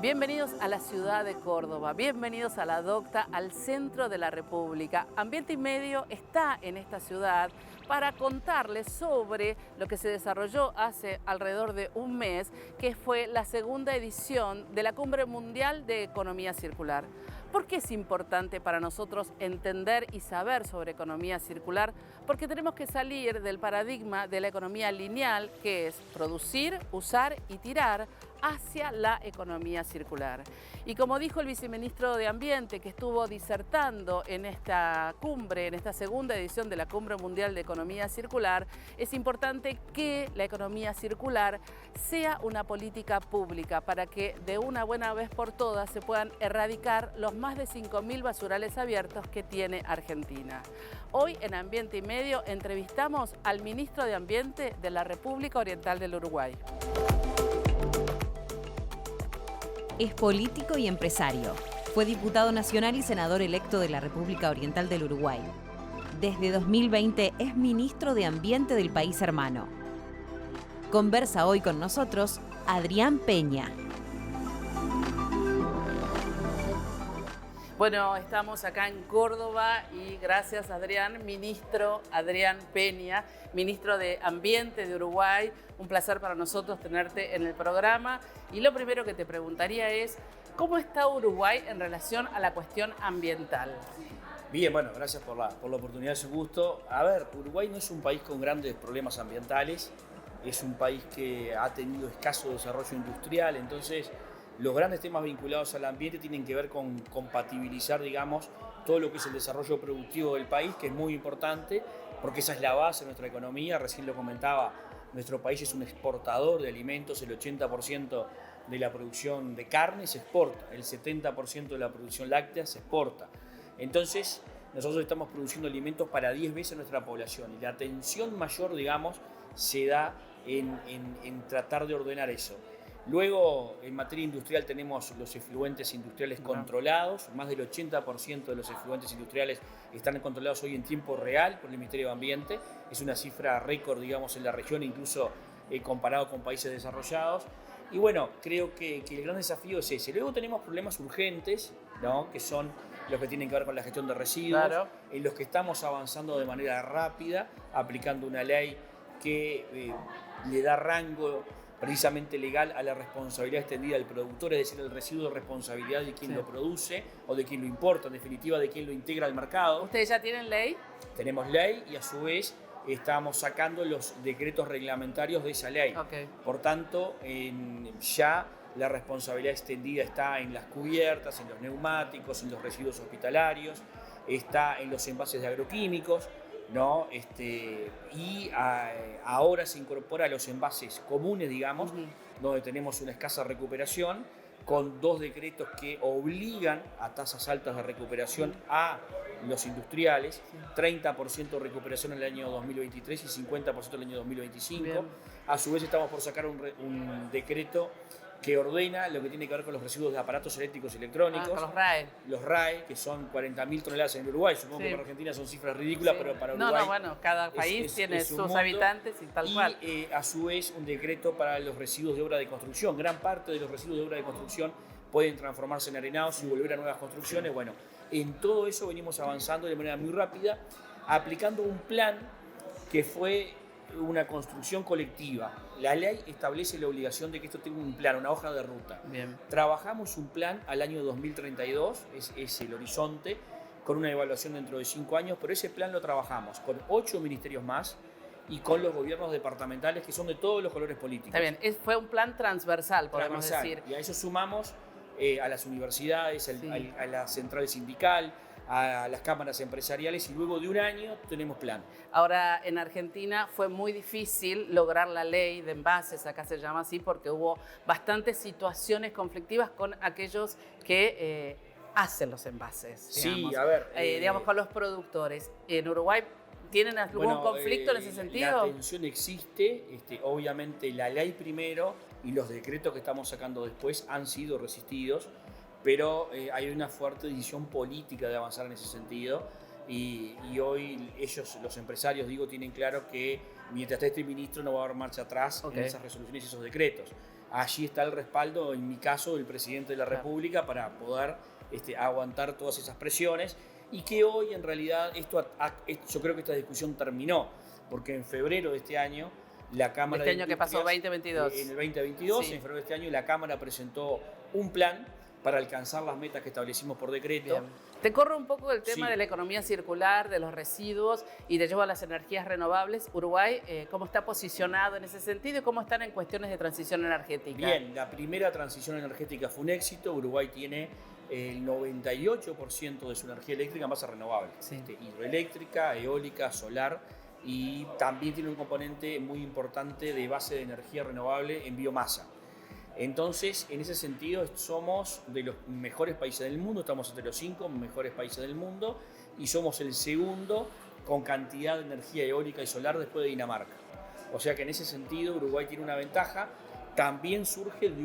Bienvenidos a la ciudad de Córdoba, bienvenidos a la Docta, al centro de la República. Ambiente y Medio está en esta ciudad para contarles sobre lo que se desarrolló hace alrededor de un mes, que fue la segunda edición de la Cumbre Mundial de Economía Circular. ¿Por qué es importante para nosotros entender y saber sobre economía circular? Porque tenemos que salir del paradigma de la economía lineal, que es producir, usar y tirar, hacia la economía circular. Y como dijo el viceministro de Ambiente, que estuvo disertando en esta cumbre, en esta segunda edición de la Cumbre Mundial de Economía Circular, es importante que la economía circular sea una política pública para que de una buena vez por todas se puedan erradicar los más de 5.000 basurales abiertos que tiene Argentina. Hoy en Ambiente y Medio entrevistamos al ministro de Ambiente de la República Oriental del Uruguay. Es político y empresario. Fue diputado nacional y senador electo de la República Oriental del Uruguay. Desde 2020 es ministro de Ambiente del país hermano. Conversa hoy con nosotros Adrián Peña. Bueno, estamos acá en Córdoba y gracias Adrián, ministro Adrián Peña, ministro de Ambiente de Uruguay. Un placer para nosotros tenerte en el programa. Y lo primero que te preguntaría es, ¿cómo está Uruguay en relación a la cuestión ambiental? Bien, bueno, gracias por la oportunidad, es un gusto. A ver, Uruguay no es un país con grandes problemas ambientales, es un país que ha tenido escaso desarrollo industrial, entonces los grandes temas vinculados al ambiente tienen que ver con compatibilizar, digamos, todo lo que es el desarrollo productivo del país, que es muy importante, porque esa es la base de nuestra economía. Recién lo comentaba, nuestro país es un exportador de alimentos, el 80% de la producción de carne se exporta, el 70% de la producción láctea se exporta. Entonces, nosotros estamos produciendo alimentos para 10 veces nuestra población y la atención mayor, digamos, se da en tratar de ordenar eso. Luego, en materia industrial tenemos los efluentes industriales controlados. Más del 80% de los efluentes industriales están controlados hoy en tiempo real por el Ministerio de Ambiente. Es una cifra récord, digamos, en la región, incluso comparado con países desarrollados. Y bueno, creo que el gran desafío es ese. Luego tenemos problemas urgentes, ¿no?, que son los que tienen que ver con la gestión de residuos, claro, en los que estamos avanzando de manera rápida, aplicando una ley que le da rango precisamente legal a la responsabilidad extendida del productor, es decir, el residuo de responsabilidad de quien lo produce o de quien lo importa, en definitiva de quien lo integra al mercado. ¿Ustedes ya tienen ley? Tenemos ley y a su vez estamos sacando los decretos reglamentarios de esa ley. Okay. Por tanto, ya la responsabilidad extendida está en las cubiertas, en los neumáticos, en los residuos hospitalarios, está en los envases de agroquímicos, ¿no? Y ahora se incorpora a los envases comunes, digamos, donde tenemos una escasa recuperación, con 2 decretos que obligan a tasas altas de recuperación a los industriales, 30% de recuperación en el año 2023 y 50% en el año 2025. Bien. A su vez estamos por sacar un decreto que ordena lo que tiene que ver con los residuos de aparatos eléctricos y electrónicos. Con los RAE. Los RAE, que son 40.000 toneladas en Uruguay. Supongo que para Argentina son cifras ridículas, pero para Uruguay... bueno, cada país tiene sus habitantes y tal cual. Y a su vez un decreto para los residuos de obra de construcción. Gran parte de los residuos de obra de construcción pueden transformarse en arenados y volver a nuevas construcciones. Bueno, en todo eso venimos avanzando de manera muy rápida, aplicando un plan que fue una construcción colectiva. La ley establece la obligación de que esto tenga un plan, una hoja de ruta. Bien. Trabajamos un plan al año 2032, es el horizonte, con una evaluación dentro de 5 años, pero ese plan lo trabajamos con 8 ministerios más y con los gobiernos departamentales que son de todos los colores políticos. Está bien, fue un plan transversal, podemos decir. Y a eso sumamos a las universidades, a la central sindical, a las cámaras empresariales, y luego de un año tenemos plan. Ahora, en Argentina fue muy difícil lograr la ley de envases, acá se llama así, porque hubo bastantes situaciones conflictivas con aquellos que hacen los envases. Digamos. Sí, a ver. Digamos, con los productores. ¿En Uruguay tienen algún conflicto en ese sentido? La tensión existe, obviamente la ley primero y los decretos que estamos sacando después han sido resistidos, pero hay una fuerte decisión política de avanzar en ese sentido y hoy ellos, los empresarios, tienen claro que mientras esté este ministro no va a haber marcha atrás en esas resoluciones y esos decretos. allí está el respaldo, en mi caso, del presidente de la República para poder aguantar todas esas presiones y que hoy en realidad yo creo que esta discusión terminó, porque en febrero de este año la Cámara de este año que pasó, 2022. En el 2022, sí. En febrero de este año, la Cámara presentó un plan para alcanzar las metas que establecimos por decreto. Bien. Te corro un poco del tema Sí. de la economía circular, de los residuos y te llevo a las energías renovables. Uruguay, ¿cómo está posicionado en ese sentido y cómo están en cuestiones de transición energética? Bien, la primera transición energética fue un éxito. Uruguay tiene el 98% de su energía eléctrica en base renovable. Sí. Hidroeléctrica, eólica, solar, y también tiene un componente muy importante de base de energía renovable en biomasa. Entonces, en ese sentido, somos de los mejores países del mundo, estamos entre los 5 mejores países del mundo y somos el segundo con cantidad de energía eólica y solar después de Dinamarca. O sea que en ese sentido Uruguay tiene una ventaja. También surge de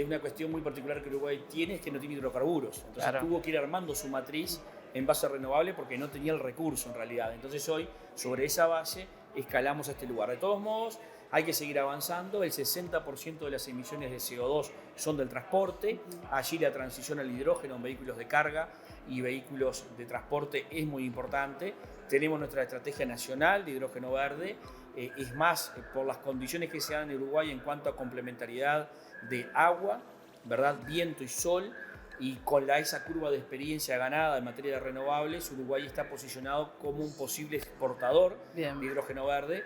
una cuestión muy particular que Uruguay tiene, es que no tiene hidrocarburos. Entonces Claro. tuvo que ir armando su matriz en base renovable porque no tenía el recurso en realidad. Entonces hoy, sobre esa base, escalamos a este lugar. De todos modos, hay que seguir avanzando. El 60% de las emisiones de CO2 son del transporte. Allí la transición al hidrógeno en vehículos de carga y vehículos de transporte es muy importante. Tenemos nuestra estrategia nacional de hidrógeno verde. Es más, por las condiciones que se dan en Uruguay en cuanto a complementariedad de agua, ¿verdad? Viento y sol, y con esa curva de experiencia ganada en materia de renovables, Uruguay está posicionado como un posible exportador Bien. de hidrógeno verde.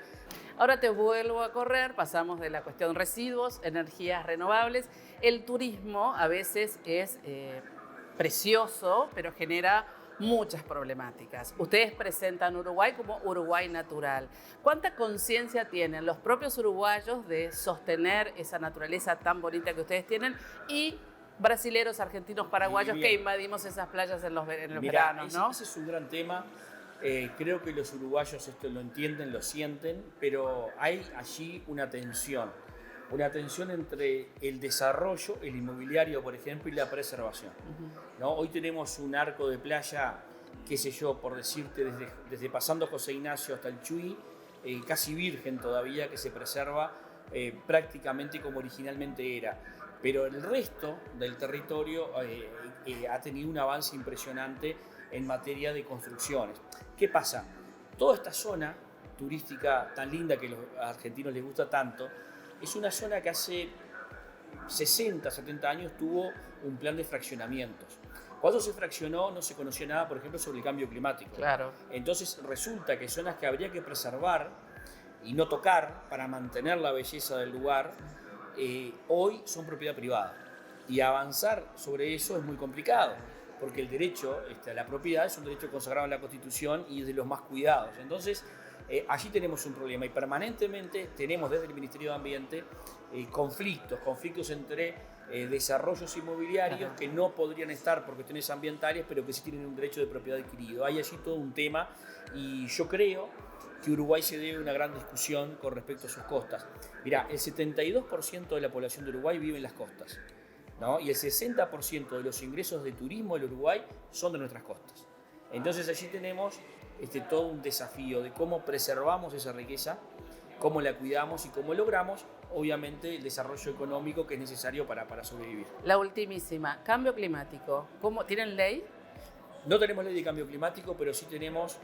Ahora te vuelvo a correr, pasamos de la cuestión residuos, energías renovables. El turismo a veces es precioso, pero genera muchas problemáticas. Ustedes presentan Uruguay como Uruguay natural. ¿Cuánta conciencia tienen los propios uruguayos de sostener esa naturaleza tan bonita que ustedes tienen y brasileros, argentinos, paraguayos que invadimos esas playas en los veranos, ¿no? Ese es un gran tema. Creo que los uruguayos esto lo entienden, lo sienten, pero hay allí una tensión entre el desarrollo, el inmobiliario, por ejemplo, y la preservación. ¿No? Hoy tenemos un arco de playa, qué sé yo, por decirte, desde pasando José Ignacio hasta el Chuy, casi virgen todavía, que se preserva prácticamente como originalmente era. Pero el resto del territorio ha tenido un avance impresionante en materia de construcciones. ¿Qué pasa? Toda esta zona turística tan linda que a los argentinos les gusta tanto, es una zona que hace 60, 70 años tuvo un plan de fraccionamientos. Cuando se fraccionó no se conocía nada, por ejemplo, sobre el cambio climático. Claro. Entonces resulta que zonas que habría que preservar y no tocar para mantener la belleza del lugar, hoy son propiedad privada. Y avanzar sobre eso es muy complicado, porque el derecho a la propiedad es un derecho consagrado en la Constitución y es de los más cuidados. Entonces, allí tenemos un problema y permanentemente tenemos desde el Ministerio de Ambiente conflictos entre desarrollos inmobiliarios que no podrían estar por cuestiones ambientales, pero que sí tienen un derecho de propiedad adquirido. Hay allí todo un tema y yo creo que Uruguay se debe una gran discusión con respecto a sus costas. Mirá, el 72% de la población de Uruguay vive en las costas, ¿no? Y el 60% de los ingresos de turismo del Uruguay son de nuestras costas. Entonces allí tenemos todo un desafío de cómo preservamos esa riqueza, cómo la cuidamos y cómo logramos, obviamente, el desarrollo económico que es necesario para sobrevivir. La ultimísima, cambio climático. ¿Cómo, tienen ley? No tenemos ley de cambio climático, pero sí tenemos,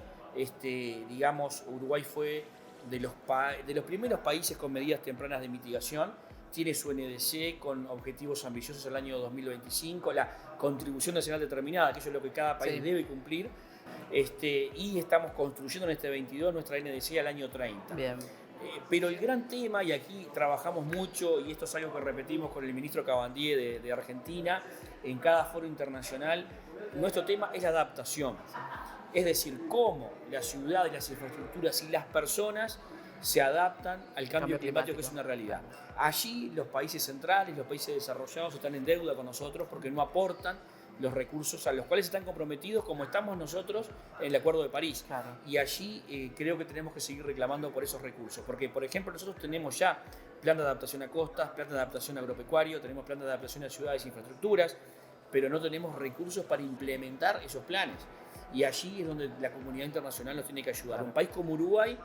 digamos, Uruguay fue de los primeros países con medidas tempranas de mitigación. Tiene su NDC con objetivos ambiciosos el año 2025, la contribución nacional determinada, que eso es lo que cada país debe cumplir. Y estamos construyendo en este 22 nuestra NDC al año 30. Bien. Pero el gran tema, y aquí trabajamos mucho, y esto es algo que repetimos con el ministro Cabandier de Argentina, en cada foro internacional, nuestro tema es la adaptación. Es decir, cómo la ciudad y las infraestructuras y las personas se adaptan al cambio climático, que es una realidad. Allí los países centrales, los países desarrollados están en deuda con nosotros porque no aportan los recursos a los cuales están comprometidos, como estamos nosotros en el Acuerdo de París. Claro. Y allí creo que tenemos que seguir reclamando por esos recursos, porque, por ejemplo, nosotros tenemos ya plan de adaptación a costas, plan de adaptación agropecuario, tenemos plan de adaptación a ciudades e infraestructuras, pero no tenemos recursos para implementar esos planes. Y allí es donde la comunidad internacional nos tiene que ayudar. Un país como Uruguay,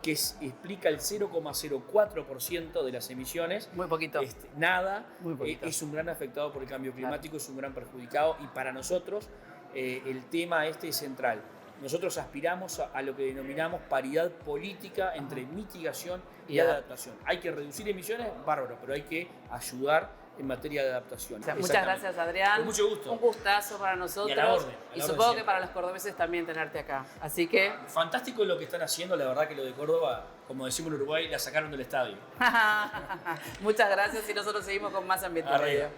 que explica el 0,04% de las emisiones. Muy poquito. Nada. Muy poquito. Es un gran afectado por el cambio climático, es un gran perjudicado, y para nosotros el tema es central. Nosotros aspiramos a lo que denominamos paridad política entre mitigación y adaptación. Hay que reducir emisiones, bárbaro, pero hay que ayudar en materia de adaptación. Muchas gracias, Adrián. Con mucho gusto. Un gustazo para nosotros. Y a la orden, y supongo que para los cordobeses también tenerte acá. Así que... Fantástico lo que están haciendo, la verdad que lo de Córdoba, como decimos en Uruguay, la sacaron del estadio. Muchas gracias y nosotros seguimos con más Ambiente Medio.